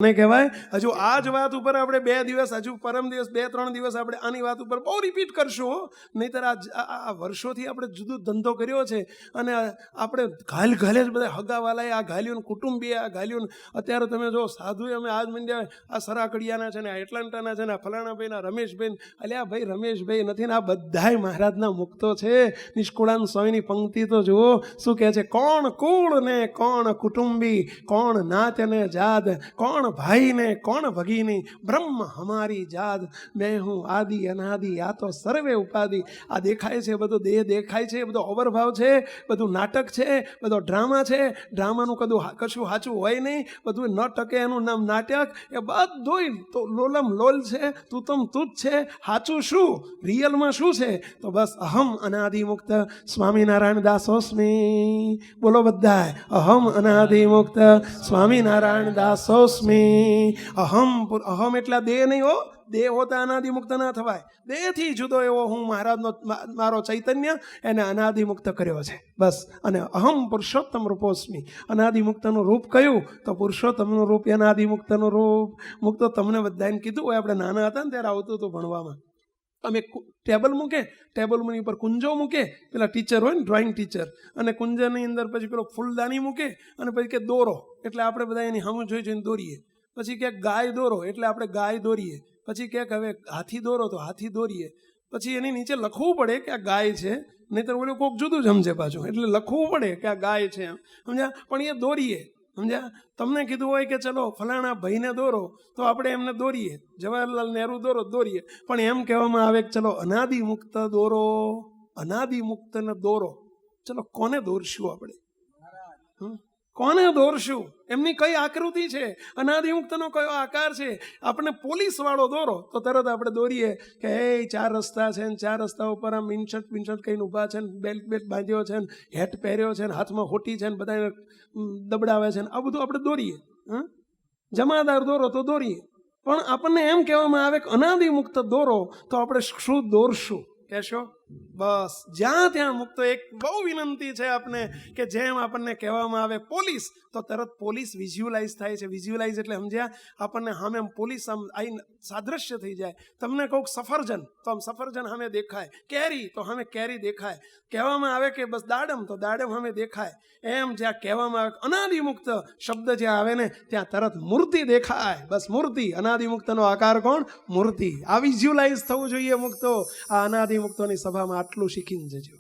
ને કહેવાય. હજુ આ જ વાત ઉપર આપણે 2 દિવસ, હજુ પરમ દિવસ 2-3 દિવસ આપણે આની વાત ઉપર બહુ રિપીટ કરશું. નહીંતર આ વર્ષોથી આપણે જુદો ધંધો કર્યો છે અને આપણે ઘાલે જ બધા હગાવાલાએ આ ઘાલ્યું, કુટુંબીએ આ ઘાલ્યું. અત્યારે તમે જો સાધુએ અમે આજ મંડ્યા આ સરાકડિયાના છે ને, આ એટલાન્ટાના છે ને, આ ફલાણાભાઈના રમેશભાઈ, અલ્યા ભાઈ રમેશભાઈ નથી ને, આ બધાય મહારાજના મુક્તો છે. નિષ્કુળાન સ્વામીની પંક્તિ તો જુઓ શું કહે છે: કોણ કુળ ને કોણ કુટુંબી, કોણ નાત ને જાત, કોણ ભાઈ ને કોણ ભગીની, બ્રહ્મ હમારી જાત, મેં હું આદિ અનાદિ, આ તો સર્વે ઉપાધિ. આ દેખાય છે બધો દેહ દેખાય છે, બધો અવરભાવ છે, બધું નાટક છે, બધો ડ્રામા છે. ડ્રામાનું કશું સાચું હોય નહીં, બધું ન ટકે એનું નામ નાટક. એ બધું તો લોલમ લોલ છે, તું છે. સાચું શું, રિયલમાં શું છે? તો બસ અહમ અનાદિ મુક્ત સ્વામિનારાયણ દાસોસ્મી. બોલો બધાય, અહમ અનાદિ મુક્ત સ્વામિનારાયણ દાસોસ્મી. અહમ એટલા દેહ નહીં હો, દેહ હોતા અનાદિ મુક્ત ના થવાય. દેહથી જુદો એવો હું મહારાજનો મારો ચૈતન્ય એને અનાદિ મુક્ત કર્યો છે બસ. અને અહમ પુરુષોત્તમ રૂપોસ્મી. અનાદિ મુક્તનું રૂપ કયું? તો પુરુષોત્તમનું રૂપ, અનાદિ મુક્તનું રૂપ. મુક્ત તમને બધાને કીધું હોય, આપણે નાના હતા ને ત્યારે આવતું હતું ભણવામાં. અમે ટેબલ મૂકે, ટેબલની ઉપર કુંજો મૂકે, પેલા ટીચર હોય ને ડ્રોઈંગ ટીચર, અને કુંજાની અંદર પછી પેલો ફૂલદાની મૂકે, અને પછી કે દોરો, એટલે આપણે બધા એની સામું જોઈને દોરીએ. પછી ક્યાંક ગાય દોરો, એટલે આપણે ગાય દોરીએ. પછી ક્યાંક હવે હાથી દોરો, તો હાથી દોરીએ. પછી એની નીચે લખવું પડે કે આ ગાય છે, નહીંતર ઓલું કોઈક જુદું સમજે પાછું. એટલે લખવું પડે કે આ ગાય છે, સમજ્યા? પણ એ દોરીએ, સમજ્યા? તમને કીધું હોય કે ચલો ફલાણા ભાઈને દોરો, તો આપણે એમને દોરીએ. જવાહરલાલ નહેરુ દોરીએ. પણ એમ કહેવામાં આવે કે ચલો અનાદિ મુક્ત દોરો, અનાદિ મુક્તને દોરો. ચલો કોને દોરશું આપણે? કોને દોરશું? એમની કઈ આકૃતિ છે? અનાદિ મુક્તનો કયો આકાર છે? આપણે પોલીસ વાળો દોરો તો તરત આપણે દોરીએ કે એ 4 રસ્તા છે ને, 4 રસ્તા ઉપર આમ ઇન્શર્ટ કહીને ઊભા છે ને, બેલ્ટ બાંધ્યો છે ને, હેટ પહેર્યો છે ને, હાથમાં હોટી છે ને, બધાને દબડાવે છે ને, આ બધું આપણે દોરીએ. જમાદાર દોરો તો દોરીએ. પણ આપણને એમ કહેવામાં આવે કે અનાદિ મુક્ત દોરો, તો આપણે શું દોરશું કહેશો? બસ જ્યાં ત્યાં મુક્તો. એક બહુ વિનંતી છે આપને કે જેમ આપણને કહેવામાં આવે પોલીસ, તો તરત પોલીસ વિઝ્યુલાઇઝ થાય છે. વિઝ્યુલાઇઝ એટલે સમજ્યા? આપણને સામે પોલીસ આમ આવીને સાદ્રશ્ય થઈ જાય. તમને કહું સફરજન, તો આમ સફરજન સામે દેખાય. કેરી, તો સામે કેરી દેખાય. કહેવામાં આવે કે બસ દાડમ, તો દાડમ સામે દેખાય. એમ જ્યાં કહેવામાં આવે અનાદિ મુક્ત શબ્દ જ્યાં આવે ને, ત્યાં તરત મૂર્તિ દેખાય. બસ મૂર્તિ. અનાદિ મુક્તનો આકાર કોણ? મૂર્તિ. આ વિઝ્યુલાઇઝ થવું જોઈએ મુક્તો. આ અનાદિ મુક્તોની સભામાં આટલું શીખીને જજો.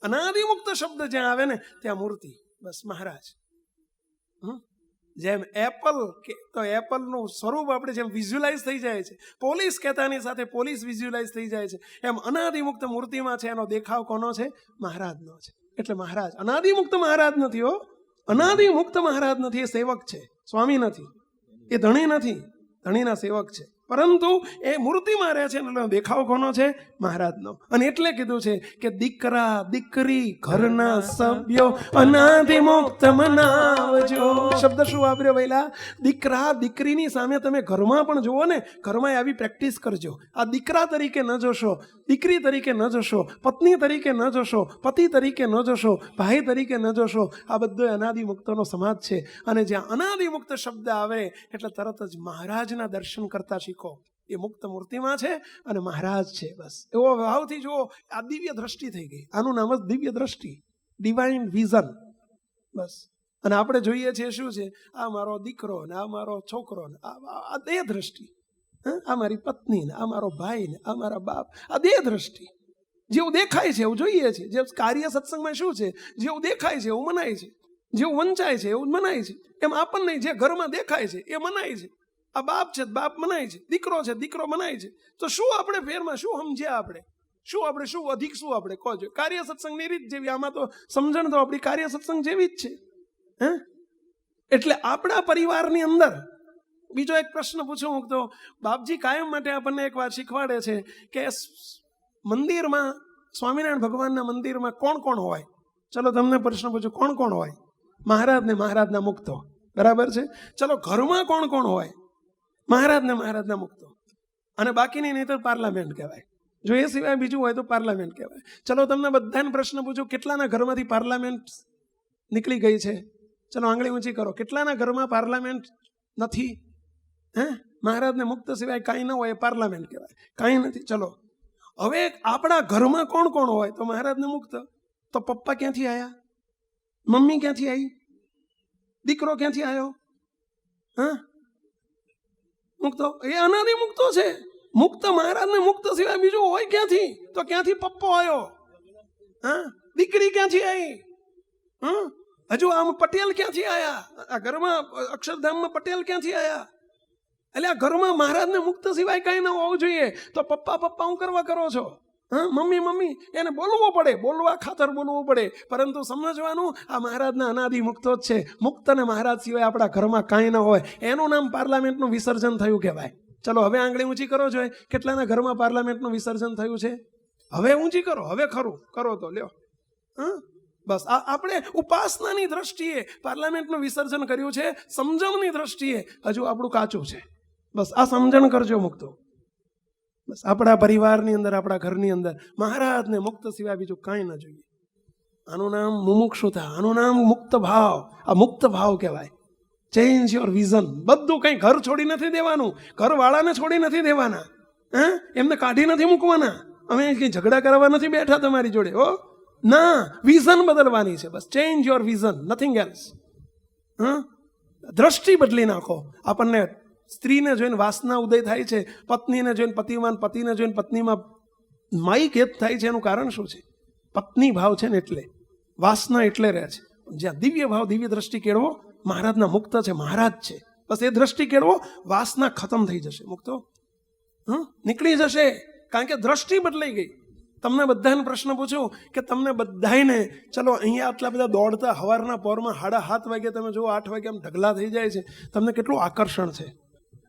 અનાદિ મુક્ત શબ્દ જ્યાં આવે ને, ત્યાં મૂર્તિ. બસ મહારાજ. જેમ એપલ કે તો એપલનું સ્વરૂપ આપણે જેમ વિઝ્યુલાઇઝ થઈ જાય છે, પોલીસ કહેતાની સાથે પોલીસ વિઝ્યુલાઇઝ થઈ જાય છે, એમ અનાદિ મુક્ત મૂર્તિમાં છે. એનો દેખાવ કોનો છે? મહારાજનો છે. એટલે મહારાજ અનાદિ મુક્ત મહારાજ નથી હો. અનાદિ મુક્ત મહારાજ નથી, એ સેવક છે, સ્વામી નથી, એ ધણી નથી, ધણીના સેવક છે. પરંતુ એ મૂર્તિમાં રહે છે, એટલે દેખાવ કોનો છે? મહારાજનો. અને એટલે કીધું છે કે દીકરા દીકરી ઘરના સભ્યો અનાદિ મુક્ત મનાવજો. શબ્દ શું વાપર્યો પહેલા? દીકરા દીકરીની સામે તમે ઘરમાં પણ જુઓ ને, ઘરમાં આવી પ્રેક્ટિસ કરજો. આ દીકરા તરીકે ન જોશો, દીકરી તરીકે ન જોશો, પત્ની તરીકે ન જોશો, પતિ તરીકે ન જોશો, ભાઈ તરીકે ન જોશો. આ બધો અનાદિ મુક્તનો સમાજ છે. અને જ્યાં અનાદિ મુક્ત શબ્દ આવે એટલે તરત જ મહારાજના દર્શન કરતા શીખો. એ મુક્ત મૂર્તિમાં છે અને મહારાજ છે. બસ એવો ભાવથી જુઓ. આ દિવ્ય દ્રષ્ટિ થઈ ગઈ. આનું નામ જ દિવ્ય દ્રષ્ટિ, ડિવાઇન વિઝન. બસ. અને આપણે જોઈએ છીએ શું છે? આ મારો દીકરો ને, આ મારો છોકરો ને, આ દેહ દ્રષ્ટિ. આ મારી પત્ની ને, આ મારો ભાઈ ને, આ મારા બાપ. આ દેહ દ્રષ્ટિ. જેવું દેખાય છે એવું જોઈએ છે. જે કાર્ય સત્સંગમાં શું છે? જેવું દેખાય છે એવું મનાય છે, જેવું વંચાય છે એવું મનાય છે. એમ આપણને જે ઘરમાં દેખાય છે એ મનાય છે. આ બાપ છે, બાપ મનાય છે. દીકરો છે, દીકરો મનાય છે. તો શું આપણે ફેરમાં શું સમજ્યા? આપણે શું અધિક શું આપણે કહો છો? કાર્ય સત્સંગની રીત જેવી. આમાં તો સમજણ તો આપણી કાર્ય સત્સંગ જેવી જ છે. એટલે આપણા પરિવારની અંદર બીજો એક પ્રશ્ન પૂછું તો બાપજી કાયમ માટે આપણને એક વાત શીખવાડે છે કે મંદિરમાં, સ્વામિનારાયણ ભગવાનના મંદિરમાં કોણ કોણ હોય? ચલો તમને પ્રશ્ન પૂછું, કોણ કોણ હોય? મહારાજ ને મહારાજના મુક્તો, બરાબર છે. ચલો ઘરમાં કોણ કોણ હોય? મહારાજ ને મહારાજના મુક્તો. અને બાકીની નહીં તો પાર્લામેન્ટ કહેવાય. જો એ સિવાય બીજું હોય તો પાર્લામેન્ટ કહેવાય. ચલો તમને બધાને પ્રશ્ન પૂછું, કેટલાના ઘરમાંથી પાર્લામેન્ટ નીકળી ગઈ છે? ચલો આંગળી ઊંચી કરો. કેટલાના ઘરમાં પાર્લામેન્ટ નથી. હે, મહારાજને મુક્ત સિવાય કાંઈ ન હોય, પાર્લામેન્ટ કહેવાય, કાંઈ નથી. ચલો, હવે આપણા ઘરમાં કોણ કોણ હોય તો મહારાજને મુક્ત? તો પપ્પા ક્યાંથી આવ્યા? મમ્મી ક્યાંથી આવી? દીકરો ક્યાંથી આવ્યો? હા, મુક્તો એ અનાદિ મુક્તો છે. મુક્ત મહારાજને મુક્ત સિવાય બીજું હોય ક્યાંથી? તો ક્યાંથી પપ્પો આવ્યો? હા, દીકરી ક્યાંથી આવી? હા, હજુ આમ પટેલ ક્યાંથી આવ્યા? આ ઘરમાં અક્ષરધામમાં પટેલ ક્યાંથી આવ્યા? એટલે આ ઘરમાં મહારાજને મુક્ત સિવાય કઈ ન હોવું જોઈએ. તો પપ્પા પપ્પા હું કરવા કરો છો? હા, મમ્મી મમ્મી એને બોલવું પડે, બોલવા ખાતર બોલવું પડે, પરંતુ સમજવાનું આ મહારાજના અનાદિ મુક્તો જ છે. મુક્ત અને મહારાજ સિવાય આપણા ઘરમાં કાંઈ ન હોય. એનું નામ પાર્લામેન્ટનું વિસર્જન થયું કહેવાય. ચલો હવે આંગળી ઊંચી કરો છો. કેટલાના ઘરમાં પાર્લામેન્ટનું વિસર્જન થયું છે? હવે ઊંચી કરો, હવે ખરું કરો તો લ્યો. હા, બસ આપણે ઉપાસનાની દ્રષ્ટિએ પાર્લામેન્ટનું વિસર્જન કર્યું છે. સમજણની દ્રષ્ટિએ હજુ આપણું કાચું છે. બસ આ સમજણ કરજો મુક્તો. બસ આપણા પરિવારની અંદર, આપણા ઘરની અંદર મહારાજને મુક્ત સિવાય બીજું કાંઈ ન જોઈએ. આનું નામ મુમુક્ષુતા, આનું નામ મુક્ત ભાવ. આ મુક્ત ભાવ કહેવાય. Change your vision. બધું કંઈ ઘર છોડી નથી દેવાનું, ઘરવાળાને છોડી નથી દેવાના, હા, એમને કાઢી નથી મૂકવાના. અમે કંઈ ઝઘડા કરવા નથી બેઠા તમારી જોડે. ઓ ના, વિઝન બદલવાની છે. બસ change your vision, nothing else. હા, દ્રષ્ટિ બદલી નાખો. આપણને સ્ત્રીને જોઈને વાસના ઉદય થાય છે, પત્નીને જોઈને પતિમાન, પતિને જોઈને પત્નીમાં માઇક હેત થાય છે. એનું કારણ શું છે? પત્ની ભાવ છે ને એટલે વાસના એટલે રહે છે. જ્યાં દિવ્ય ભાવ, દિવ્ય દ્રષ્ટિ કેળવો. મહારાજના મુક્ત છે, મહારાજ છે, બસ એ દ્રષ્ટિ કેળવો. વાસના ખતમ થઈ જશે મુક્તો. નીકળી જશે, કારણ કે દ્રષ્ટિ બદલાઈ ગઈ. તમને બધાને પ્રશ્ન પૂછું કે તમને બધાને, ચલો અહીંયા આટલા બધા દોડતા સવારના પોરમાં 7:30 વાગે તમે જુઓ, 8 વાગે આમ ઢગલા થઈ જાય છે. તમને કેટલું આકર્ષણ છે?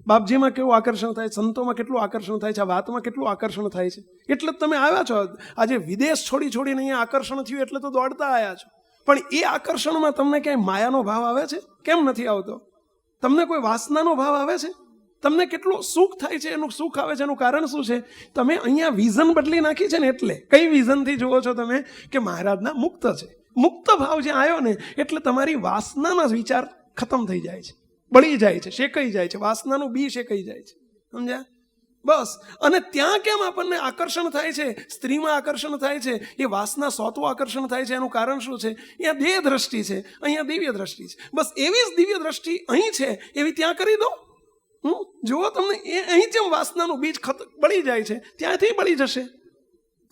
બાપજીમાં કેવું આકર્ષણ થાય, સંતોમાં કેટલું આકર્ષણ થાય છે, આ વાતમાં કેટલું આકર્ષણ થાય છે. એટલે જ તમે આવ્યા છો. આજે વિદેશ છોડીને અહીંયા આકર્ષણ થયું એટલે તો દોડતા આવ્યા છો. પણ એ આકર્ષણમાં તમને ક્યાંય માયાનો ભાવ આવે છે? કેમ નથી આવતો? તમને કોઈ વાસનાનો ભાવ આવે છે? તમને કેટલું સુખ થાય છે? એનું સુખ આવે છે, એનું કારણ શું છે? તમે અહીંયા વિઝન બદલી નાખી છે ને એટલે. કઈ વિઝનથી જુઓ છો તમે? કે મહારાજના મુક્ત છે. મુક્ત ભાવ જે આવ્યો ને એટલે તમારી વાસનાના વિચાર ખતમ થઈ જાય છે, બળી જાય છે, શેકાઈ જાય છે. વાસનાનું બી શેકાઈ જાય છે. સમજ્યા? બસ. અને ત્યાં કેમ આપણને આકર્ષણ થાય છે? સ્ત્રીમાં આકર્ષણ થાય છે, એ વાસના સોતું આકર્ષણ થાય છે. એનું કારણ શું છે? અહીંયા દેહ દ્રષ્ટિ છે, અહીંયા દિવ્ય દ્રષ્ટિ છે. બસ એવી જ દિવ્ય દ્રષ્ટિ અહીં છે, એવી ત્યાં કરી દો. જુઓ, તમને એ અહીં જેમ વાસનાનું બીજ બળી જાય છે, ત્યાંથી બળી જશે.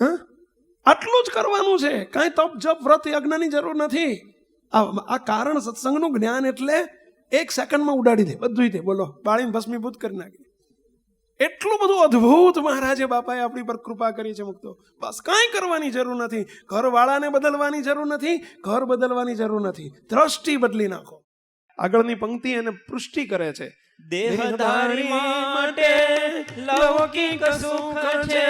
હા, આટલું જ કરવાનું છે. કાંઈ તપ જપ વ્રત યજ્ઞની જરૂર નથી. આ કારણ સત્સંગનું જ્ઞાન એટલે 1 સેકન્ડમાં ઉડાડી દે બધું. તે બોલો, બાળીને ભસ્મીભૂત કરી નાખે. એટલું બધું અદ્ભુત મહારાજે બાપાએ આપણી પર કૃપા કરી છે મુક્તો. બસ કાંઈ કરવાની જરૂર નથી. ઘરવાળાને બદલવાની જરૂર નથી, ઘર બદલવાની જરૂર નથી. દ્રષ્ટિ બદલી નાખો. આગળની પંક્તિ એને પુષ્ટિ કરે છે. દેહધારી માટે લૌકિક સુખ છે,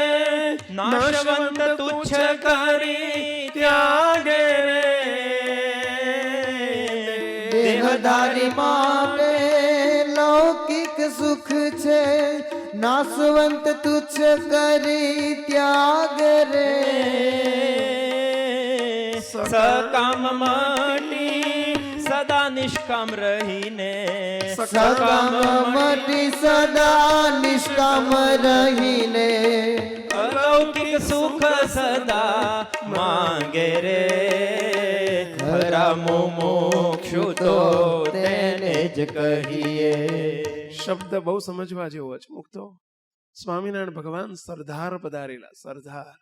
નાશવંત તુચ્છ કરી ત્યાગે રે. દેહધારી માટે લૌકિક સુખ છે, નાશવંત તુચ્છ કરી ત્યાગ રે. સકામ મટી સદા નિષ્કામ રહીને, સકામ મટી સદા નિષ્કામ રહીને, અલૌકિક સુખ સદા માંગે રે. ખરા મુમુક્ષુ તો તેને જ કહીએ. શબ્દ બહુ સમજવા જેવો છે મુક્તો. સ્વામિનારાયણ ભગવાન સરદાર પધારેલા. સરદાર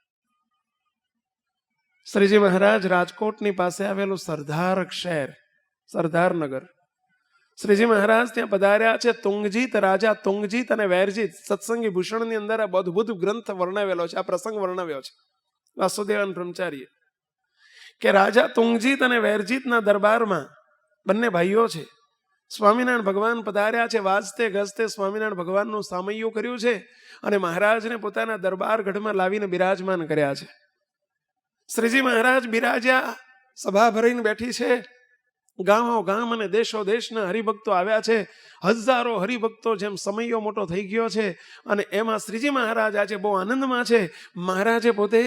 શ્રીજી મહારાજ રાજકોટની પાસે આવેલું સરદાર શહેર, સરદારનગર. શ્રીજી મહારાજ ત્યાં પધાર્યા છે. તુંગજીત, રાજા તુંગજીત અને વેરજીત સત્સંગી ભૂષણની અંદર આ અદ્ભુત ગ્રંથ વર્ણવેલો છે. આ પ્રસંગ વર્ણવ્યો છે વાસુદેવાન બ્રહ્મચારીએ કે રાજા તુંગજીત અને વેરજીતના દરબારમાં બંને ભાઈઓ છે. સ્વામિનારાયણ ભગવાન પધાર્યા છે. વાજતે ગજતે સ્વામિનારાયણ ભગવાનનું સામૈયું કર્યું છે અને મહારાજને પોતાના દરબાર ગઢમાં લાવીને બિરાજમાન કર્યા છે. શ્રીજી મહારાજ બિરાજ્યા, સભા ભરીને બેઠી છે. ગામો ગામ અને દેશો દેશના હરિભક્તો આવ્યા છે. હજારો હરિભક્તો, જેમ સમયો મોટો થઈ ગયો છે. અને એમાં શ્રીજી મહારાજ આજે બહુ આનંદમાં છે. મહારાજે પોતે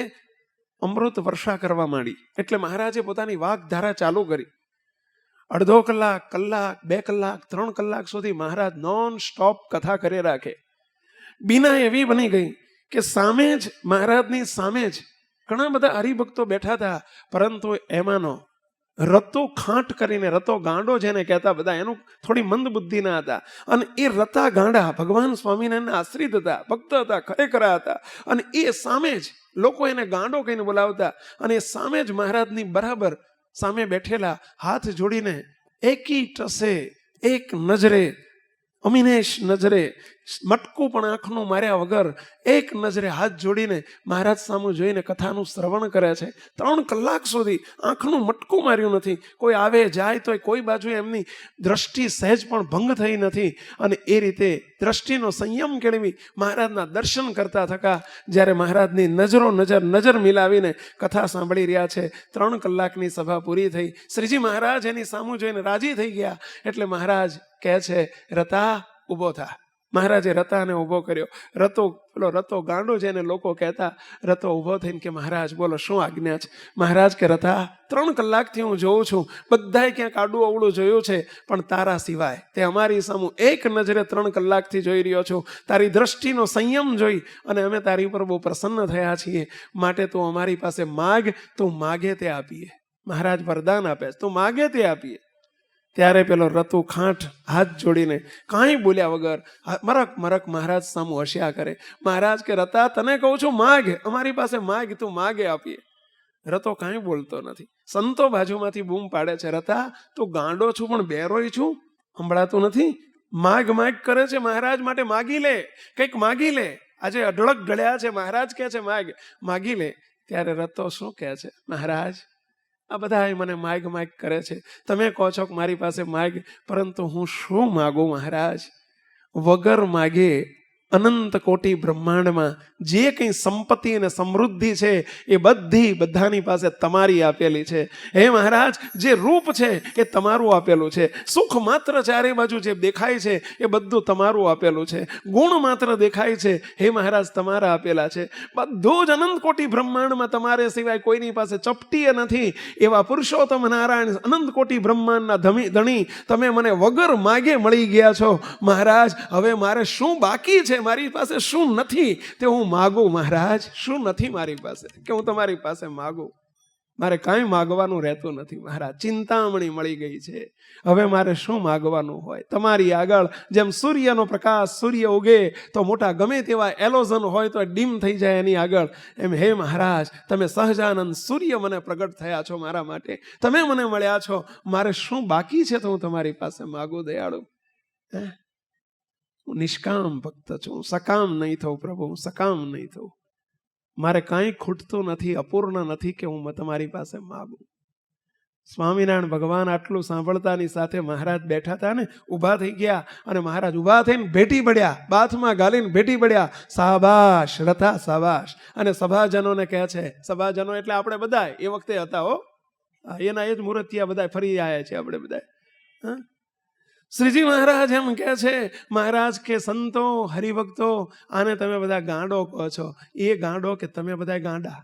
અમૃત વર્ષા કરવા માંડી. એટલે મહારાજે પોતાની વાગધારા ચાલુ કરી અડધો કલાક, કલાક, 2 કલાક, 3 કલાક સુધી મહારાજ નોન સ્ટોપ કથા કરે રાખે. બીના એવી બની ગઈ કે સામે જ મહારાજની સામે જ ઘણા બધા હરિભક્તો બેઠા હતા, પરંતુ એમાંનો રતો ખાંટ કરીને, રતો ગાંડો જેને કહેતા બધા, એનું થોડી મંદ બુદ્ધિના હતા. અને એ રતા ગાંડા ભગવાન સ્વામિનારાયણના આશ્રિત હતા, ભક્ત હતા, ખરેખરા હતા. અને એ સામે જ લોકો એને ગાંડો કહીને બોલાવતા. અને એ સામે જ મહારાજની બરાબર સામે બેઠેલા હાથ જોડીને એકી ટસે, એક નજરે, અમિનેશ નજરે, મટકું પણ આંખનું માર્યા વગર એક નજરે હાથ જોડીને મહારાજ સામું જોઈને કથાનું શ્રવણ કરે છે. 3 કલાક સુધી આંખનું મટકું માર્યું નથી. કોઈ આવે જાય તો કોઈ બાજુ એમની દ્રષ્ટિ સહેજ પણ ભંગ થઈ નથી. અને એ રીતે દ્રષ્ટિનો સંયમ કેળવી મહારાજના દર્શન કરતા થકા જ્યારે મહારાજની નજર મિલાવીને કથા સાંભળી રહ્યા છે. 3 કલાકની સભા પૂરી થઈ. શ્રીજી મહારાજ એની સામું જોઈને રાજી થઈ ગયા. એટલે મહારાજ કહે છે, રતા ઊભો થા. મહારાજે રતાને ઊભો કર્યો. રતો ગાંડો જેને લોકો કહેતા, રતો ઊભો થઈને કે મહારાજ બોલો શું આજ્ઞા છે? મહારાજ કે રતા, 3 કલાકથી હું જોઉં છું, બધાએ ક્યાંક આડું અવળું જોયું છે, પણ તારા સિવાય તે અમારી સામું એક નજરે 3 કલાકથી જોઈ રહ્યો છું. તારી દ્રષ્ટિનો સંયમ જોઈ અને અમે તારી ઉપર બહુ પ્રસન્ન થયા છીએ. માટે તું અમારી પાસે માગ, તું માગે તે આપીએ. મહારાજ વરદાન આપે, તું માગે તે આપીએ. ત્યારે પેલો રતુ ખાંટ હાથ જોડીને કાંઈ બોલ્યા વગર મરક મહારાજ સામું હસ્યા કરે. મહારાજ કે રતા, તને કહું છું માગ, અમારી પાસે માગ, તું માગે આપીએ. રતો કાંઈ બોલતો નથી. સંતો બાજુમાંથી બૂમ પાડે છે, રતા તું ગાંડો છું પણ બેરોય છું, સંભળાતું નથી? માગ કરે છે મહારાજ માટે, માગી લે, કંઈક માગી લે. આજે અઢળક ઢળ્યા છે, મહારાજ કહે છે માગી લે. ત્યારે રતો શું કહે છે, મહારાજ આ બધા મને માગ કરે છે, તમે કહો છો કે મારી પાસે માગ, પરંતુ હું શું માગું મહારાજ? વગર માગે અનંત કોટી બ્રહ્માંડમાં જે કંઈ સંપત્તિ અને સમૃદ્ધિ છે એ બધાની પાસે તમારી આપેલી છે. હે મહારાજ, જે રૂપ છે એ તમારું આપેલું છે. સુખ માત્ર ચારે બાજુ જે દેખાય છે એ બધું તમારું આપેલું છે. ગુણ માત્ર દેખાય છે, હે મહારાજ તમારા આપેલા છે. બધું જ અનંત કોટી બ્રહ્માંડમાં તમારે સિવાય કોઈની પાસે ચપટીએ નથી. એવા પુરુષોત્તમ નારાયણ અનંત કોટી બ્રહ્માંડના ધણી તમે મને વગર માગે મળી ગયા છો. મહારાજ, હવે મારે શું બાકી છે? મારી પાસે શું નથી તે હું માગું? મહારાજ, શું નથી મારી પાસે કે હું તમારી પાસે માગું? મારે કાંઈ માગવાનું રહેતું નથી મહારાજ. ચિંતામણી મળી ગઈ છે. હવે મારે શું માગવાનું હોય? તમારી આગળ જેમ સૂર્યનો પ્રકાશ, સૂર્ય ઉગે તો મોટા ગમે તેવા એલોઝન હોય તો ડીમ થઈ જાય એની આગળ, એમ હે મહારાજ તમે સહજાનંદ સૂર્ય મને પ્રગટ થયા છો મારા માટે, તમે મને મળ્યા છો. મારે શું બાકી છે તો હું તમારી પાસે માગું દયાળુ? હું નિષ્કામ ભક્ત છું, હું સકામ નહીં થઉં પ્રભુ, હું સકામ નહીં થઉં. મારે કાંઈ ખૂટતું નથી, અપૂર્ણ નથી કે હું તમારી પાસે માગું. સ્વામિનારાયણ ભગવાન આટલું સાંભળતાની સાથે મહારાજ બેઠા હતા ને, ઊભા થઈ ગયા અને મહારાજ ઊભા થઈને ભેટી પડ્યા, બાથમાં ગાલીને ભેટી પડ્યા. સાબાશ રથા સાબાશ. અને સભાજનોને કહે છે, સભાજનો એટલે આપણે બધા એ વખતે હતા હો, એના એ જ મૂર્તિયા બધા ફરી આવ્યા છે આપણે બધા. શ્રીજી મહારાજ એમ કહે છે, મહારાજ કે સંતો હરિભક્તો આને તમે બધા ગાંડો કહો છો. એ ગાંડો કે તમે બધા ગાંડા?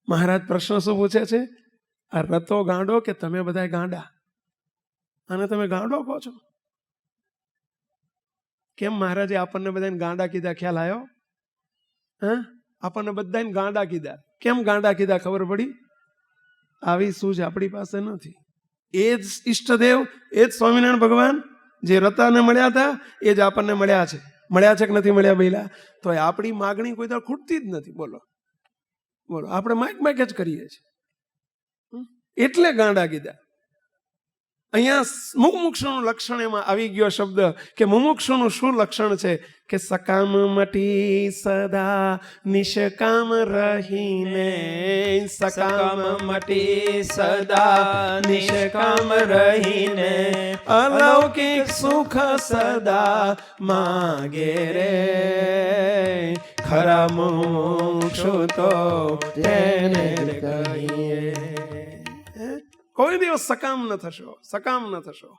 મહારાજ પ્રશ્ન શું પૂછે છે? આ રતો ગાંડો કે તમે બધા ગાંડા? આને તમે ગાંડો કહો છો? કેમ મહારાજે આપણને બધાને ગાંડા કીધા? ખ્યાલ આવ્યો? આપણને બધાને ગાંડા કીધા. કેમ ગાંડા કીધા ખબર પડી? આવી સૂઝ આપણી પાસે નથી. એ જ ઈષ્ટદેવ, એ જ સ્વામિનારાયણ ભગવાન જે રતાને મળ્યા હતા એ જ આપણને મળ્યા છે. મળ્યા છે કે નથી મળ્યા ભઈલા? તો આપણી માગણી કોઈ તો ખૂટતી જ નથી. બોલો આપણે માગ જ કરીએ છીએ, એટલે ગાંડા કીધા. અહીંયા મુમુક્ષુનું લક્ષણ એમાં આવી ગયો શબ્દ કે મુમુક્ષુનું શું લક્ષણ છે કે સકામ મટી સદા નિષ્કામ રહીને, સકામ મટી સદા નિષ્કામ રહીને, અલૌકિક સુખ સદા માગે રે, ખરા મુમુક્ષુ તો તેને કહીએ. કોઈ દિવસ સકામ ન થશો.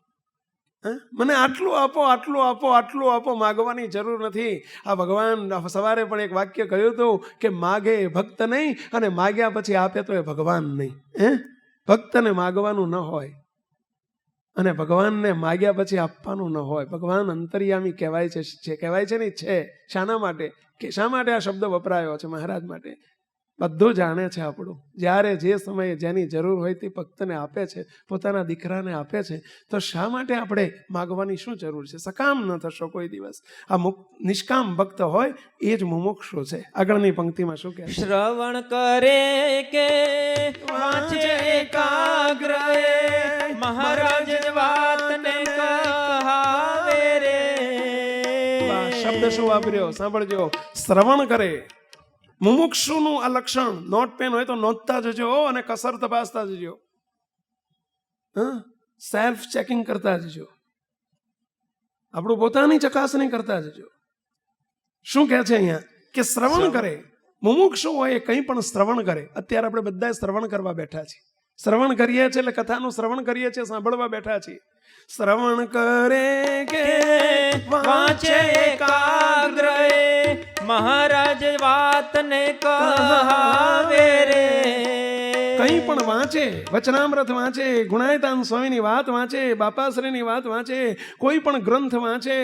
મને આટલું આપો, આટલું આપો, આટલું આપો, માગવાની જરૂર નથી. આ ભગવાન સવારે પણ એક વાક્ય કહ્યું હતું કે માગે ભક્ત નહીં, અને માગ્યા પછી આપે તો એ ભગવાન નહીં. ભક્તને માગવાનું ન હોય અને ભગવાનને માગ્યા પછી આપવાનું ન હોય. ભગવાન અંતર્યામી કહેવાય છે, જે કહેવાય છે ને છે. શાના માટે? કે શા માટે આ શબ્દ વપરાયો છે? મહારાજ માટે. બધું જાણે છે આપણું. જ્યારે જે સમયે જેની જરૂર હોય તે ભક્તને આપે છે, પોતાના દીકરાને આપે છે. તો શા માટે આપણે માગવાની શું જરૂર છે? સકામ ન થશો કોઈ દિવસ. આ નિષ્કામ ભક્ત હોય એ જ મુમુક્ષુ છે. આગળની પંક્તિમાં શું કહે છે? શ્રવણ કરે કે વાંચે એકાગ્ર મહારાજ વાતને કહાવે રે. આ શબ્દ શું વાપર્યો? સાંભળજો. શ્રવણ કરે. મુમુક્ષુનું આ લક્ષણ. નોટ પેન હોય તો નોંધતા જજો અને કસર તપાસતા જજો. સેલ્ફ ચેકિંગ કરતા જજો. આપણું પોતાની ચકાસણી કરતા જજો. શું કહે છે અહીંયા? કે શ્રવણ કરે. મુમુક્ષુ હોય એ કંઈ પણ શ્રવણ કરે. અત્યારે આપણે બધા શ્રવણ કરવા બેઠા છીએ. શ્રવણ કરીએ છીએ એટલે કથાનું શ્રવણ કરીએ છીએ, સાંભળવા બેઠા છીએ. શ્રવણ કરે કે વાંચે એકાગ્ર મહારાજ વાતને કહાવે રે. કંઈ પણ વાંચે, વચનામૃત વાંચે, ગુણાયતાન સ્વામીની વાત વાંચે, બાપાશ્રીની વાત વાંચે, કોઈ પણ ગ્રંથ વાંચે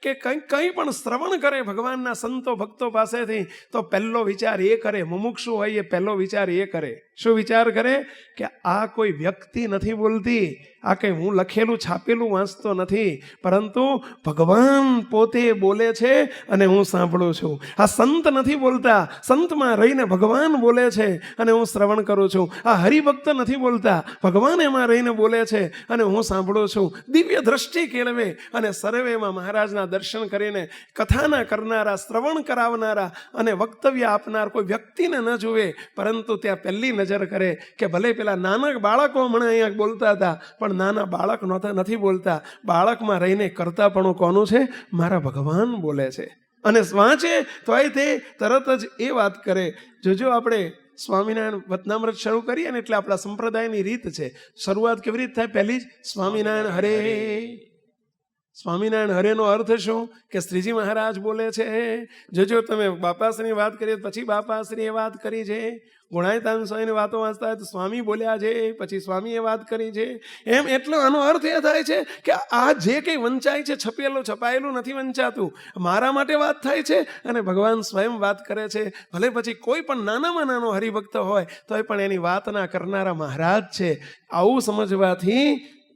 કે કંઈ પણ શ્રવણ કરે ભગવાનના સંતો ભક્તો પાસેથી, તો પહેલો વિચાર એ કરે. મુમુક્ષુ હોય એ પહેલો વિચાર એ કરે. શું વિચાર કરે? કે આ કોઈ વ્યક્તિ નથી બોલતી, આ કંઈ હું લખેલું છાપેલું વાંચતો નથી, પરંતુ ભગવાન પોતે બોલે છે અને હું સાંભળું છું. આ સંત નથી બોલતા, સંતમાં રહીને ભગવાન બોલે છે અને હું શ્રવણ કરું છું. આ હરિભક્ત નથી બોલતા, ભગવાન એમાં રહીને બોલે છે અને હું સાંભળું છું. દિવ્ય દ્રષ્ટિ કેળવે અને સર્વેમાં મહારાજના દર્શન કરીને કથાના કરનારા, શ્રવણ કરાવનારા અને વક્તવ્ય આપનાર કોઈ વ્યક્તિને ન જુએ, પરંતુ ત્યાં પહેલી નજર કરે કે ભલે પેલા નાના બાળકો મને અહીંયા બોલતા હતા, પણ નાના બાળક નથી બોલતા. બાળકમાં રહીને કરતાપણું કોનું છે? મારા ભગવાન બોલે છે. અને વાંચે તોય તે તરત જ એ વાત કરે. જોજો, આપણે સ્વામિનારાયણ વચનામૃત શરૂ કરીએ ને એટલે આપણા સંપ્રદાયની રીત છે. શરૂઆત કેવી રીતે થાય? પહેલી જ સ્વામિનારાયણ હરે. સ્વામિનારાયણ હરેનો અર્થ શું? કે શ્રીજી મહારાજ બોલે છે. જોજો, તમે બાપાશ્રીની વાત કરીએ પછી બાપાશ્રીએ વાત કરી છે. ગુણાયતાન સ્વામીની વાતો વાંચતા હોય તો સ્વામી બોલ્યા છે, પછી સ્વામીએ વાત કરી છે. એમ એટલો આનો અર્થ એ થાય છે કે આ જે કંઈ વંચાય છે, છપેલું છપાયેલું નથી વંચાતું. મારા માટે વાત થાય છે અને ભગવાન સ્વયં વાત કરે છે. ભલે પછી કોઈ પણ નાનામાં નાનો હરિભક્ત હોય તોય પણ એની વાતના કરનારા મહારાજ છે. આવું સમજવાથી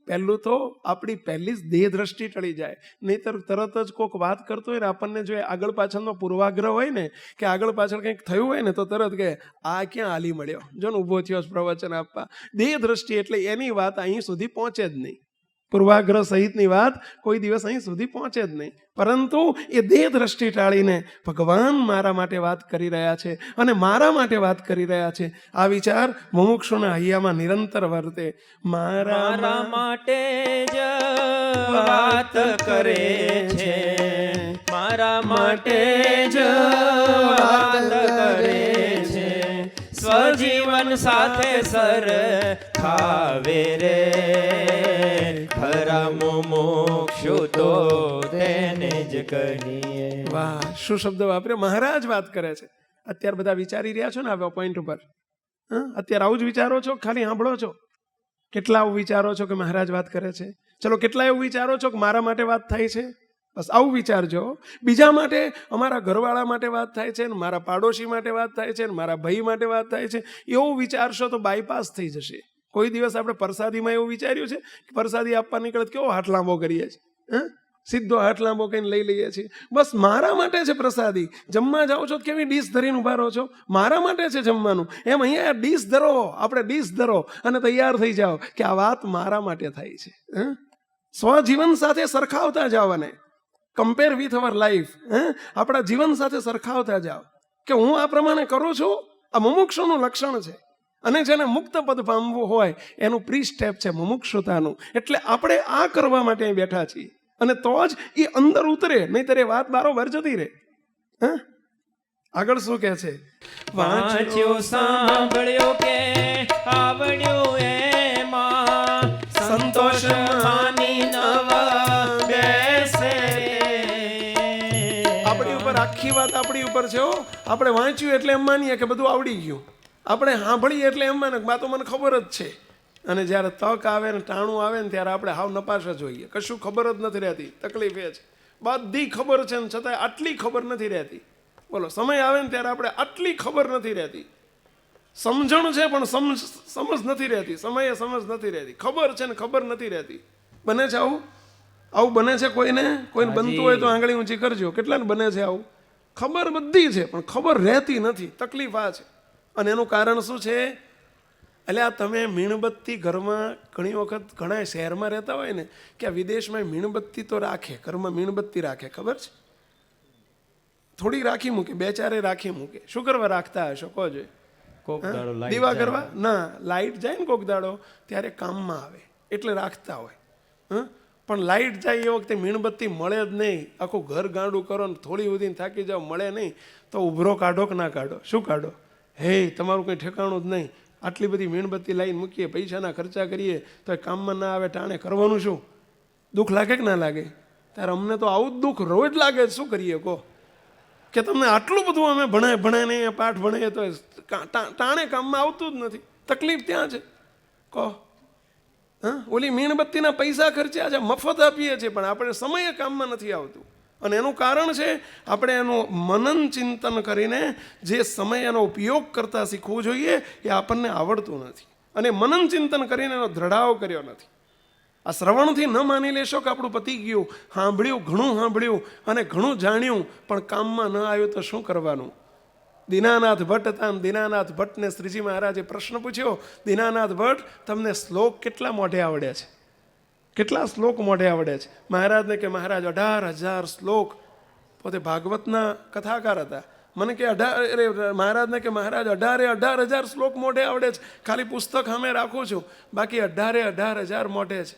પહેલું તો આપણી પહેલી જ દેહ દ્રષ્ટિ ટળી જાય. નહીંતર તરત જ કોઈક વાત કરતો હોય ને આપણને જો આગળ પાછળનો પૂર્વાગ્રહ હોય ને, કે આગળ પાછળ કંઈક થયું હોય ને, તો તરત કે આ ક્યાં હાલી મળ્યો, જો ને ઊભો થયો પ્રવચન આપવા. દેહ દ્રષ્ટિ એટલે એની વાત અહીં સુધી પહોંચે જ નહીં. પૂર્વાગ્રહ સહિતની વાત કોઈ દિવસ અહીં સુધી પહોંચે જ નહીં. પરંતુ એ દેહ દ્રષ્ટિ ટાળીને ભગવાન મારા માટે વાત કરી રહ્યા છે અને મારા માટે વાત કરી રહ્યા છે, આ વિચાર મુમુક્ષુના હૈયામાં નિરંતર વર્તે. મારા માટે જ વાત કરે છે, મારા માટે જ વાત કરે છે. સ્વજીવન સાથે સર ખાવે રે. ખરા મુમુક્ષુ તો તેને જ કહીએ. વાહ, શું શબ્દ વાપર્યો! મહારાજ વાત કરે છે. અત્યારે બધા વિચારી રહ્યા છો ને આ પોઈન્ટ ઉપર? અત્યારે આવું જ વિચારો છો? ખાલી સાંભળો છો? કેટલા આવું વિચારો છો કે મહારાજ વાત કરે છે? ચલો, કેટલા એવું વિચારો છો કે મારા માટે વાત થાય છે? બસ આવું વિચારજો. બીજા માટે, અમારા ઘરવાળા માટે વાત થાય છે, ને મારા પાડોશી માટે વાત થાય છે, ને મારા ભાઈ માટે વાત થાય છે, એવું વિચારશો તો બાયપાસ થઈ જશે. કોઈ દિવસ આપણે પ્રસાદીમાં એવું વિચાર્યું છે કે પ્રસાદી આપવા નીકળે કેવો હાથ લાંબો કરીએ છીએ? સીધો હાથ લાંબો કરીને લઈ લઈએ છીએ. બસ મારા માટે છે પ્રસાદી. જમવા જાઓ છો કેવી ડીશ ધરીને ઉભા રહો છો? મારા માટે છે જમવાનું. એમ અહીંયા ડીશ ધરો, આપણે ડીશ ધરો અને તૈયાર થઈ જાઓ કે આ વાત મારા માટે થાય છે. સ્વજીવન સાથે સરખાવતા જાઓ અને કમ્પેર વિથ અવર લાઈફ. આપણા જીવન સાથે સરખાવતા જાઓ કે હું આ પ્રમાણે કરું છું. આ મુમુક્ષુનું લક્ષણ છે. અને જેને મુક્ત પદ પામવું હોય એનું પ્રી સ્ટેપ છે મુમુક્ષુતાનું. એટલે આપણે આ કરવા માટે બેઠા છીએ અને તો જ એ અંદર ઉતરે, નહીંતર એ વાત બારોબાર જતી રહે. આગળ શું કહે છે? વાંચ્યું સાંભળ્યું કે આવડ્યું એમાં સંતોષ માની નવ બેસે. આપણી ઉપર આખી વાત આપણી ઉપર છે. આપણે વાંચ્યું એટલે એમ માનીએ કે બધું આવડી ગયું. આપણે સાંભળીએ એટલે એમ માને આ તો મને ખબર જ છે. અને જ્યારે તક આવે ને ટાણું આવે ને ત્યારે આપણે હાવ નપાશ જ હોઈએ, કશું ખબર જ નથી રહેતી. તકલીફ એ છે બધી ખબર છે ને છતાંય આટલી ખબર નથી રહેતી. બોલો, સમય આવે ને ત્યારે આપણે આટલી ખબર નથી રહેતી. સમજણ છે પણ સમજ નથી રહેતી. સમયે સમજ નથી રહેતી. ખબર છે ને ખબર નથી રહેતી. બને છે આવું બને છે કોઈને બનતું હોય તો આંગળી ઊંચી કરજો. કેટલાને બને છે આવું? ખબર બધી છે પણ ખબર રહેતી નથી. તકલીફ આ છે. અને એનું કારણ શું છે? એટલે આ તમે મીણબત્તી ઘરમાં ઘણી વખત ઘણા શહેરમાં રહેતા હોય ને કે આ વિદેશમાં મીણબત્તી તો રાખે, ઘરમાં મીણબત્તી રાખે, ખબર છે? થોડી રાખી મૂકે, 2-4 રાખી મૂકે. શું કરવા રાખતા હશો કહો જોઈએ? કોક દાડો લાઈટ દીવા જાય. કરવા ના, લાઈટ જાય ને કોક દાડો ત્યારે કામમાં આવે એટલે રાખતા હોય. પણ લાઈટ જાય એ વખતે મીણબત્તી મળે જ નહીં. આખું ઘર ગાંડું કરો ને થોડી સુધી થાકી જાઓ, મળે નહીં તો ઉભરો કાઢો કે ના કાઢો? શું કાઢો? હે, તમારું કંઈ ઠેકાણું જ નહીં. આટલી બધી મીણબત્તી લાવીને મૂકીએ, પૈસાના ખર્ચા કરીએ તો એ કામમાં ના આવે, ટાણે કરવાનું શું? દુઃખ લાગે કે ના લાગે? ત્યારે અમને તો આવું જ દુઃખ રોજ લાગે. શું કરીએ કહો? કે તમને આટલું બધું અમે ભણાય નહીં, પાઠ ભણાઈએ તો ટાણે કામમાં આવતું જ નથી. તકલીફ ત્યાં છે કહો. ઓલી મીણબત્તીના પૈસા ખર્ચ્યા છે, મફત આપીએ છીએ, પણ આપણે સમયે કામમાં નથી આવતું. અને એનું કારણ છે આપણે એનું મનન ચિંતન કરીને જે સમય એનો ઉપયોગ કરતા શીખવું જોઈએ એ આપણને આવડતું નથી. અને મનન ચિંતન કરીને એનો દ્રઢાવ કર્યો નથી. આ શ્રવણથી ન માની લેશો કે આપણું પતી ગયું. સાંભળ્યું, ઘણું સાંભળ્યું અને ઘણું જાણ્યું, પણ કામમાં ન આવ્યું તો શું કરવાનું? દીનાનાથ ભટ્ટ હતા. દીનાનાથ ભટ્ટને શ્રીજી મહારાજે પ્રશ્ન પૂછ્યો, દીનાનાથ ભટ્ટ, તમને શ્લોક કેટલા મોઢે આવડે છે? કેટલા શ્લોક મોઢે આવડે છે? મહારાજને કે મહારાજ 18,000 શ્લોક. પોતે ભાગવતના કથાકાર હતા. મને કે મહારાજને કે મહારાજ 18,000 શ્લોક મોઢે આવડે છે. ખાલી પુસ્તક સામે રાખું છું, બાકી 18,000 મોઢે છે.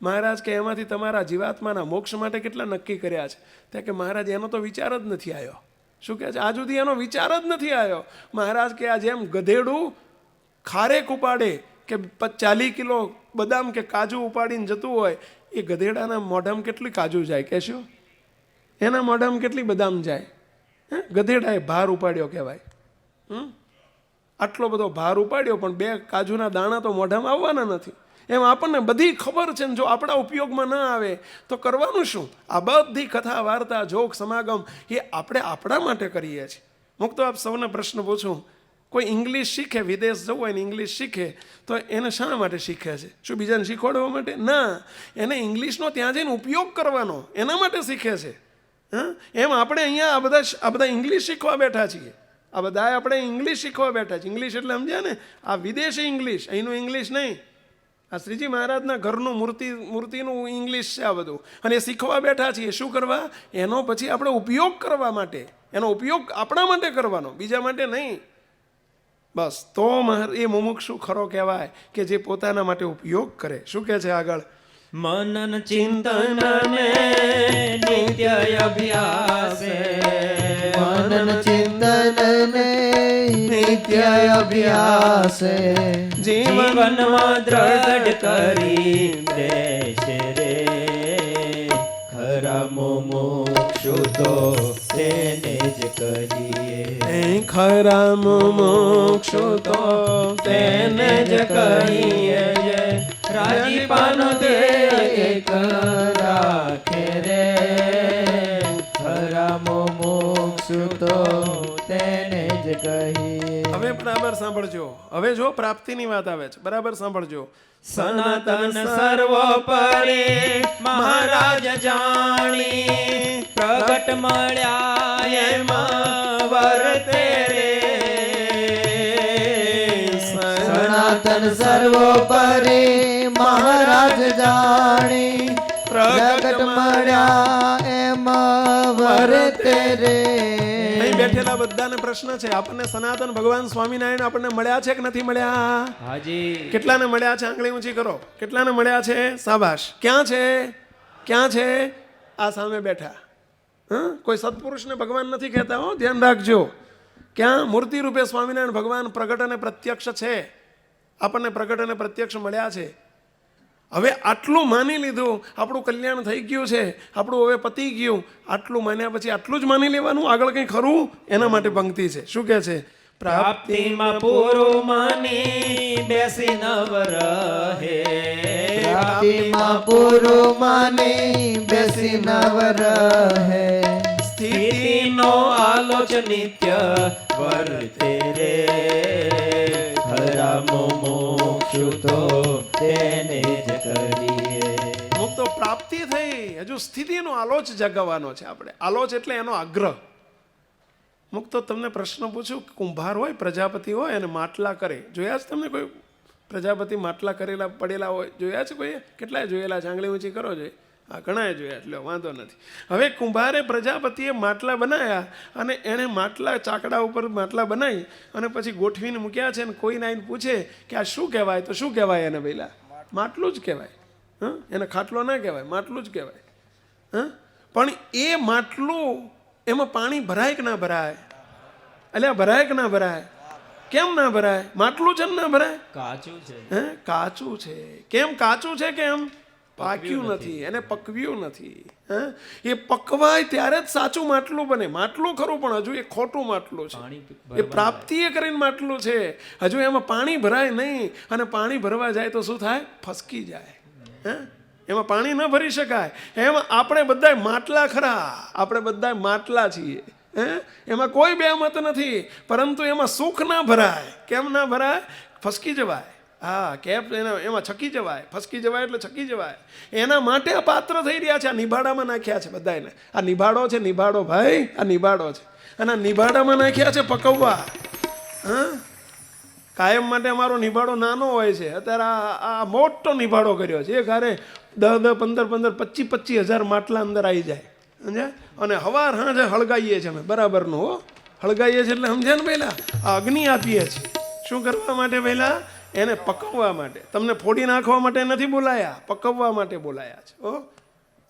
મહારાજ કે એમાંથી તમારા જીવાત્માના મોક્ષ માટે કેટલા નક્કી કર્યા છે? ત્યાં કે મહારાજ એનો તો વિચાર જ નથી આવ્યો. શું કહે છે? આજ સુધી એનો વિચાર જ નથી આવ્યો. મહારાજ કે આ જેમ ગધેડું ખારેક ઉપાડે કે 40 કિલો બદામ કે કાજુ ઉપાડીને જતું હોય, એ ગધેડાના મોઢામાં કેટલી કાજુ જાય કહેશો? એના મોઢામાં કેટલી બદામ જાય? ગધેડાએ ભાર ઉપાડ્યો કહેવાય. આટલો બધો ભાર ઉપાડ્યો પણ 2 કાજુના દાણા તો મોઢામાં આવવાના નથી. એમ આપણને બધી ખબર છે ને જો આપણા ઉપયોગમાં ન આવે તો કરવાનું શું? આ બધી કથા વાર્તા જોક સમાગમ એ આપણે આપણા માટે કરીએ છીએ. હું તો આપ સૌને પ્રશ્ન પૂછું, કોઈ ઇંગ્લિશ શીખે, વિદેશ જવું હોય ને ઇંગ્લિશ શીખે તો એને શા માટે શીખે છે? શું બીજાને શીખવાડવા માટે? ના, એને ઇંગ્લિશનો ત્યાં જઈને ઉપયોગ કરવાનો એના માટે શીખે છે. એમ આપણે અહીંયા આ બધા ઇંગ્લિશ શીખવા બેઠા છીએ. આ બધા આપણે ઇંગ્લિશ શીખવા બેઠા છીએ. ઇંગ્લિશ એટલે સમજ્યા ને? આ વિદેશી ઇંગ્લિશ, અહીંનું ઇંગ્લિશ નહીં. આ શ્રીજી મહારાજના ઘરનું મૂર્તિનું ઇંગ્લિશ છે આ બધું. અને એ શીખવા બેઠા છીએ. શું કરવા? એનો પછી આપણે ઉપયોગ કરવા માટે. એનો ઉપયોગ આપણા માટે કરવાનો, બીજા માટે નહીં. બસ તો એ મુમુક્ષુ ખરો કહેવાય કે જે પોતાના માટે ઉપયોગ કરે. શું કહે છે આગળ? મનન ચિંતન ને નિત્ય અભ્યાસે, મનન ચિંતન ને નિત્ય અભ્યાસે, જીવનમાં દ્રઢ કરી દેશે રે. ખરા મુમુક્ષુ તો તેને જ કહીએ, ખરા મુમુક્ષુ તો તેને જ કહીએ. રાજીપાનો દે એક રાખે રે. ખરા મુમુક્ષુ તો તેને જ કહીએ. હવે બરાબર સાંભળજો. હવે જો પ્રાપ્તિની વાત આવે છે, બરાબર સાંભળજો. સનાતન સર્વોપરી મહારાજ જાણી, પ્રગટ મળ્યા એમાં વર્તે રે. સનાતન સર્વોપરી મહારાજ જાણી, પ્રગટ મળ્યા એમ વર્તે રે. અહીં બેઠેલા બધાને પ્રશ્ન છે, આપણને સનાતન ભગવાન સ્વામિનારાયણ આપણને મળ્યા છે કે નથી મળ્યા? હાજી. કેટલાને મળ્યા છે? આંગળી ઊંચી કરો. કેટલાને મળ્યા છે? શાબાશ. ક્યાં છે? ક્યાં છે? આ સામે બેઠા. કોઈ સત્પુરુષને ભગવાન નથી કહેતા હો, ધ્યાન રાખજો. ક્યાં? મૂર્તિ રૂપે સ્વામિનારાયણ ભગવાન પ્રગટ અને પ્રત્યક્ષ છે. આપણને પ્રગટ અને પ્રત્યક્ષ મળ્યા છે. હવે આટલું માની લીધું, આપણું કલ્યાણ થઈ ગયું છે, આપણું હવે પતી ગયું. આટલું માન્યા પછી આટલું જ માની લેવાનું? આગળ કંઈ ખરું? એના માટે પંક્તિ છે. શું કહે છે? પ્રાપ્તિમાં પૂરું માની બેસી નવ રહે. પ્રાપ્તિમાં પૂરું માની બેસી નવ રહે. સ્થિતિનો આલોચ નિત્ય વર્તે રે. ખરા મુમુક્ષુ તો તેને જ કરીએ. મુક્તો પ્રાપ્તિ થઈ, હજુ સ્થિતિનો આલોચ જગાવવાનો છે આપણે. આલોચ એટલે એનો આગ્રહ. મુક્તો તમને પ્રશ્ન પૂછું, કુંભાર હોય, પ્રજાપતિ હોય અને માટલા કરે, જોયા છે તમને કોઈ પ્રજાપતિ માટલા કરેલા પડેલા હોય? જોયા છે કોઈ? કેટલાય જોયેલા છે? આંગળી ઊંચી કરો જોઈએ. હા, ઘણાએ જોયા, એટલે વાંધો નથી. હવે કુંભારે પ્રજાપતિએ માટલા બનાવ્યા અને એણે માટલા ચાકડા ઉપર માટલા બનાવી અને પછી ગોઠવીને મૂક્યા છે. અને કોઈને આવીને પૂછે કે આ શું કહેવાય, તો શું કહેવાય એને? પહેલાં માટલું જ કહેવાય. હા, એને ખાટલો ના કહેવાય, માટલું જ કહેવાય. હા, પણ એ માટલું, એમાં પાણી ભરાય કે ના ભરાય? અલ્યા ભરાય કે ના ભરાય? કેમ ના ભરાય? માટલું છે ને ના ભરાય? કાચું છે. હે, કાચું છે. કેમ કાચું છે? કેમ? પાક્યું નથી, એને પકવ્યું નથી. હે, એ પકવાય ત્યારે જ સાચું માટલું બને. માટલું ખરું, પણ હજુ એ ખોટું માટલું છે. એ પ્રાપ્તિએ કરીને માટલું છે. હજુ એમાં પાણી ભરાય નહીં, અને પાણી ભરવા જાય તો શું થાય? ફસકી જાય. હે, એમાં પાણી ન ભરી શકાય. એમાં આપણે બધા માટલા ખરા, આપણે બધા માટલા છીએ. હે, એમાં કોઈ બે મત નથી, પરંતુ એમાં સુખ ના ભરાય. કેમ ના ભરાય? ફસકી જવાય. હા, કેપ એમાં છકી જવાય. ફસકી જવાય એટલે છકી જવાય. એના માટે આ પાત્ર થઈ રહ્યા છે. આ નિભાડામાં નાખ્યા છે બધાને. આ નિભાડો છે, નિભાડો ભાઈ, આ નિભાડો છે. અને આ નિભાડામાં નાખ્યા છે પકવવા. હા, કાયમ માટે અમારો નિભાડો નાનો હોય છે. અત્યારે આ મોટો નિભાડો કર્યો છે. એ ઘરે 10, 15, 25,000 માટલા અંદર આવી જાય. સમજ્યા? અને હવાર હાજે હળગાઈએ છીએ અમે બરાબરનું. હો, હળગાઈએ છીએ એટલે સમજ્યા ને? પહેલાં આ અગ્નિ આપીએ છીએ. શું કરવા માટે? પહેલાં એને પકવવા માટે. તમને ફોડી નાખવા માટે નથી બોલાયા, પકવવા માટે બોલાયા છે. હો,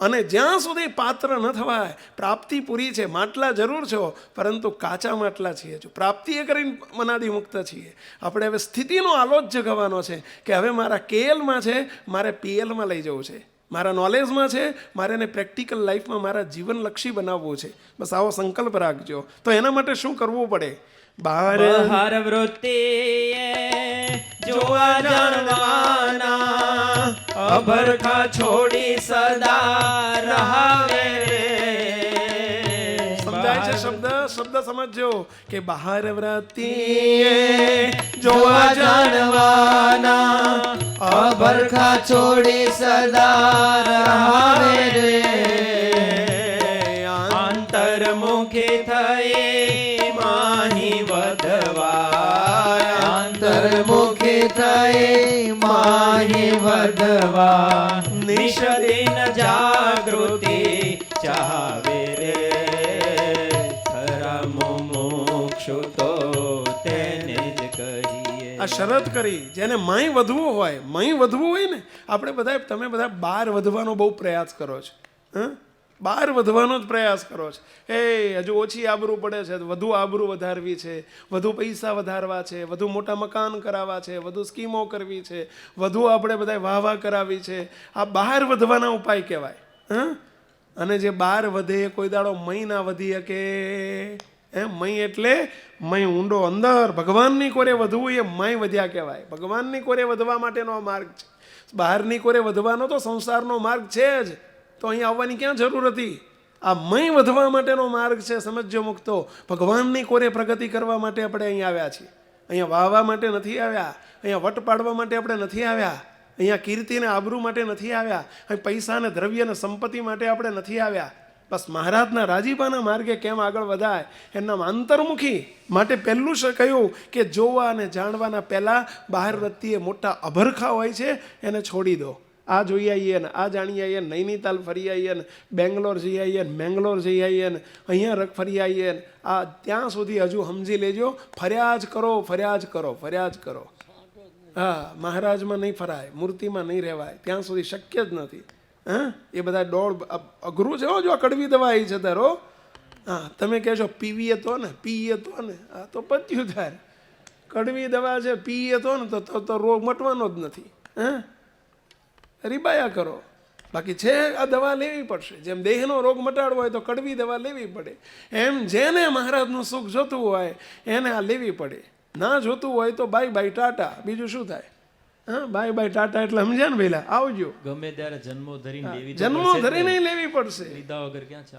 અને જ્યાં સુધી પાત્ર ન થવાય, પ્રાપ્તિ પૂરી છે. માટલા જરૂર છો, પરંતુ કાચા માટલા છીએ. જો પ્રાપ્તિએ કરીને મનાદી મુક્ત છીએ. આપણે હવે સ્થિતિનો આલોચ જગાવવાનો છે કે હવે મારા કેએલમાં છે, મારે પીએલમાં લઈ જવું છે. મારા નોલેજમાં છે, મારે એને પ્રેક્ટિકલ લાઈફમાં મારા જીવનલક્ષી બનાવવું છે. બસ આવો સંકલ્પ રાખજો. તો એના માટે શું કરવું પડે? બહાર વૃત્તિ જોવા જાણવાના, અભરખા છોડી સદા રહાવે રે. સમજાય છે શબ્દ? શબ્દ સમજજો કે બહાર વૃત્તિ જોવા જાણવાના, અભરખા છોડી સદા રહાવે રે. અંતર્મુખી થઈ માહી વધવા. અંતર્મુખી થઈ માહી વધવા. નિષદિન જાગૃતિ ચાહવે રે. ખરા મુમુક્ષુ તો તેને જ કરીએ. આ શરત કરી. જેને મય વધવું હોય, મય વધવું હોય ને, આપણે બધા, તમે બધા બહાર વધવાનો બહુ પ્રયાસ કરો છો. હા, બહાર વધવાનો જ પ્રયાસ કરો છો. હજુ ઓછી આબરૂ પડે છે, વધુ આબરૂ વધારવી છે, વધુ પૈસા વધારવા છે, વધુ મોટા મકાન કરાવવા છે, વધુ સ્કીમો કરવી છે, વધુ આપણે બધા વાહ કરાવી છે. આ બહાર વધવાના ઉપાય કહેવાય. હા, અને જે બહાર વધે એ કોઈ દાડો મય ના વધી શકે. મય એટલે મય ઊંડો અંદર ભગવાનની કોરે વધવું, એ મય વધ્યા કહેવાય. ભગવાનની કોરે વધવા માટેનો માર્ગ છે. બહારની કોરે વધવાનો તો સંસારનો માર્ગ છે જ. તો અહીંયા આવવાની ક્યાં જરૂર હતી? આ મય વધવા માટેનો માર્ગ છે. સમજજો મુક્તો. ભગવાનની કોરે પ્રગતિ કરવા માટે આપણે અહીંયા આવ્યા છીએ. અહીંયા વાહવા માટે નથી આવ્યા. અહીંયા વટ પાડવા માટે આપણે નથી આવ્યા. અહીંયા કીર્તિ અને આબરૂ માટે નથી આવ્યા. અહીં પૈસા અને દ્રવ્ય અને સંપત્તિ માટે આપણે નથી આવ્યા. બસ મહારાજના રાજીપાના માર્ગે કેમ આગળ વધાય એના અંતર્મુખી માટે પહેલું કહ્યું કે જોવા અને જાણવાના પહેલાં બહાર વૃત્તિએ મોટા અભરખા હોય છે, એને છોડી દો. આ જોઈ આવીએ ને, આ જાણી આવીએ ને, નૈનીતાલ ફરી આવીએ ને, બેંગ્લોર જઈ આવીએ ને, મેંગ્લોર જઈ આવીએ ને, અહીંયા ફરી આવીએ ને, આ ત્યાં સુધી હજુ સમજી લેજો. ફર્યા જ કરો, ફર્યા જ કરો, ફર્યા જ કરો. હા, મહારાજમાં નહીં ફરાય, મૂર્તિમાં નહીં રહેવાય, ત્યાં સુધી શક્ય જ નથી. હા, એ બધા દોડ અઘરું છે. જો કડવી દવા આવી છે તારો. હા, તમે કહેશો પીવીએ તો ને, પીએ તો ને, આ તો પત્યું થાય. કડવી દવા છે, પીએ તો ને તો રોગ મટવાનો જ નથી. હા, રીબાયા કરો. બાકી છે આ દવા લેવી પડશે. જેમ દેહનો રોગ મટાડવો હોય તો કડવી દવા લેવી પડે, એમ જેને મહારાજનું સુખ જોતું હોય એને આ લેવી પડે. ના જોતું હોય તો બાય બાય ટાટા, બીજું શું થાય? હા, બાય બાય ટાટા એટલે સમજ્યા ને પેલા આવજો. ગમે ત્યારે જન્મો ધરીને લેવી તો જન્મો પડશે જ ધરીને નહીં. લેવી પડશે. લીધા વગર ક્યાં છે?